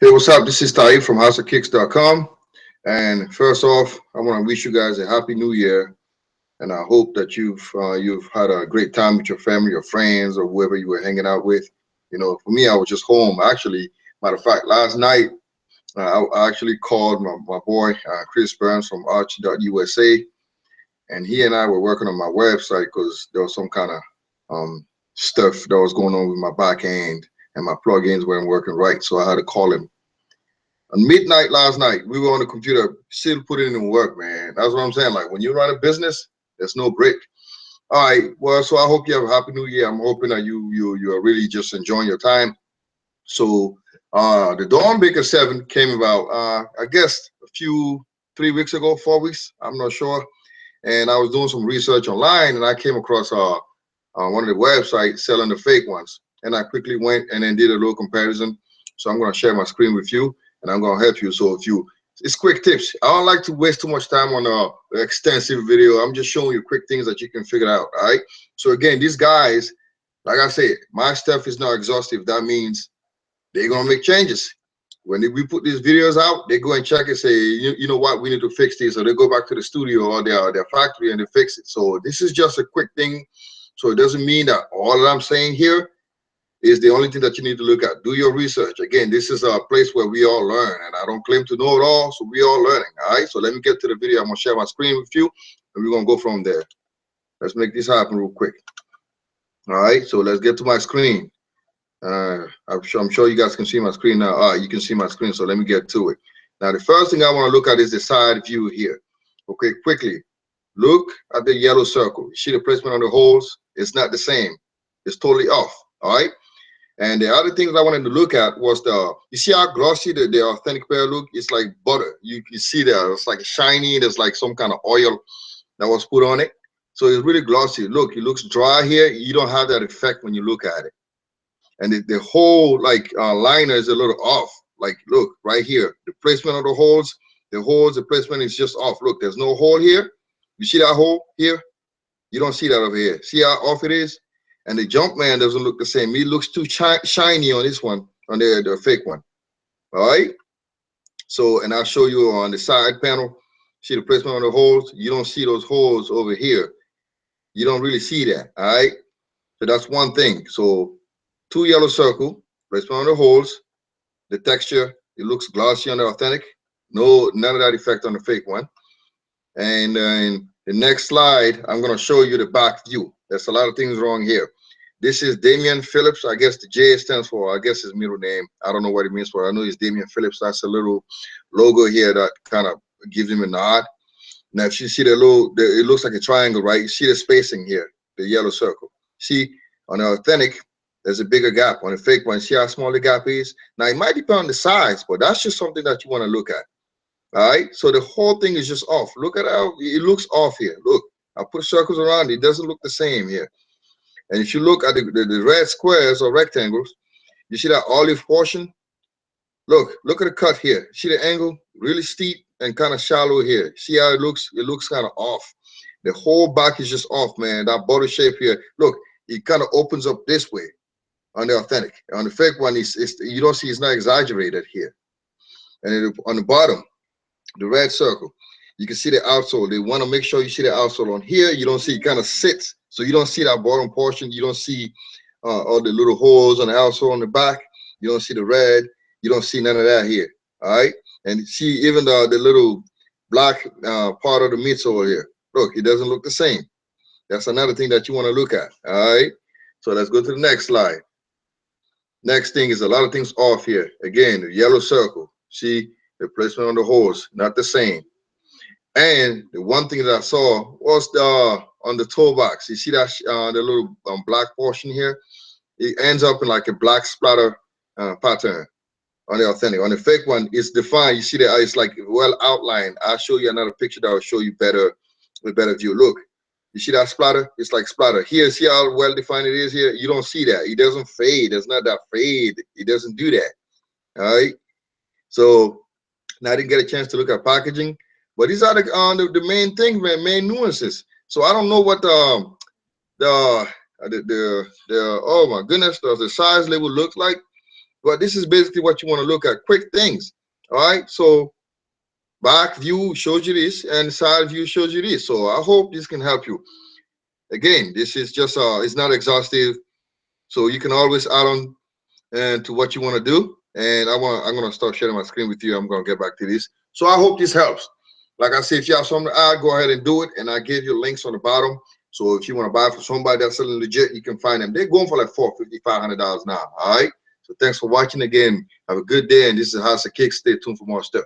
Hey, what's up? This is Taib from HOUSAKICKS.com. And first off, I want to wish you guys a happy new year. And I hope that you've had a great time with your family, your friends, or whoever you were hanging out with. You know, for me, I was just home. Actually, matter of fact, last night I actually called my boy Chris Burns from Arch.USA, and he and I were working on my website because there was some kind of stuff that was going on with my back end, and my plugins weren't working right. So I had to call him on midnight last night. We were on the computer, still putting in work, man. That's what I'm saying. Like when you run a business, there's no break. All right. Well, so I hope you have a happy new year. I'm hoping that you are really just enjoying your time. So the Doernbecher 7 came about I guess a few 3 weeks ago, 4 weeks, I'm not sure. And I was doing some research online, and I came across one of the websites selling the fake ones. And I quickly went and then did a little comparison. So I'm going to share my screen with you, and I'm going to help you. So it's quick tips. I don't like to waste too much time on an extensive video. I'm just showing you quick things that you can figure out. All right. So again, these guys, like I said, my stuff is not exhaustive. That means they're going to make changes. When we put these videos out, they go and check and say, you know what, we need to fix this. So they go back to the studio or their factory and they fix it. So this is just a quick thing. So it doesn't mean that all that I'm saying here is the only thing that you need to look at. Do your research. Again, this is a place where we all learn, and I don't claim to know it all, so we all learning. All right. So let me get to the video. I'm gonna share my screen with you, and we're gonna go from there. Let's make this happen real quick. All right. So let's get to my screen. I'm sure you guys can see my screen now. You can see my screen. So let me get to it. Now, the first thing I want to look at is the side view here. Okay, quickly. Look at the yellow circle. You see the placement on the holes? It's not the same. It's totally off. All right. And the other things I wanted to look at was you see how glossy the authentic pair look? It's like butter. You see that it's like shiny. There's like some kind of oil that was put on it. So it's really glossy. Look, it looks dry here. You don't have that effect when you look at it. And the whole like liner is a little off. Like look right here, the placement of the holes, the placement is just off. Look, there's no hole here. You see that hole here? You don't see that over here. See how off it is? And the jump man doesn't look the same. It looks too shiny on this one, on the fake one. All right. So, and I'll show you on the side panel. See the placement on the holes? You don't see those holes over here. You don't really see that. All right. So that's one thing. So two yellow circle, placement on the holes, the texture, it looks glossy on the authentic. No, none of that effect on the fake one. And in the next slide, I'm going to show you the back view. There's a lot of things wrong here. This is Damian Phillips. I guess the J stands for, I guess his middle name. I don't know what it means for. I know it's Damian Phillips. That's a little logo here that kind of gives him a nod. Now, if you see the little, it looks like a triangle, right? You see the spacing here, the yellow circle. See, on the authentic, there's a bigger gap. On the fake one, see how small the gap is? Now, it might depend on the size, but that's just something that you want to look at. All right, so the whole thing is just off. Look at how it looks off here. Look, I put circles around it. It doesn't look the same here. And if you look at the red squares or rectangles, you see that olive portion? Look at the cut here. See the angle? Really steep and kind of shallow here. See how it looks? It looks kind of off. The whole back is just off, man. That bottle shape here. Look, it kind of opens up this way on the authentic. On the fake one, you don't see it's not exaggerated here. And on the bottom, the red circle, you can see the outsole. They want to make sure you see the outsole. On here, you don't see, it kind of sits. So you don't see that bottom portion. You don't see all the little holes on the outsole on the back. You don't see the red. You don't see none of that here. All right. And see even the little black part of the midsole here. Look, it doesn't look the same. That's another thing that you want to look at. All right. So let's go to the next slide. Next thing is a lot of things off here. Again, the yellow circle. See the placement on the holes, not the same. And the one thing that I saw was on the toe box. You see that the little black portion here? It ends up in like a black splatter pattern on the authentic. On the fake one, it's defined. You see that it's like well outlined. I'll show you another picture that will show you better, with better view. Look, you see that splatter? It's like splatter. Here, see how well defined it is here? You don't see that. It doesn't fade. It's not that fade. It doesn't do that. All right. So now I didn't get a chance to look at packaging. But these are the main things, man, main nuances. So I don't know what the oh my goodness, the size label looks like. But this is basically what you want to look at, quick things. All right, so back view shows you this and side view shows you this. So I hope this can help you. Again, this is just it's not exhaustive, so you can always add on to what you want to do. And I'm gonna start sharing my screen with you. I'm gonna get back to this. So I hope this helps. Like I said, if you have something to add, go ahead and do it. And I gave you links on the bottom. So if you want to buy for somebody that's selling legit, you can find them. They're going for like $450, $500 now. All right. So thanks for watching again. Have a good day. And this is House of Kicks. Stay tuned for more stuff.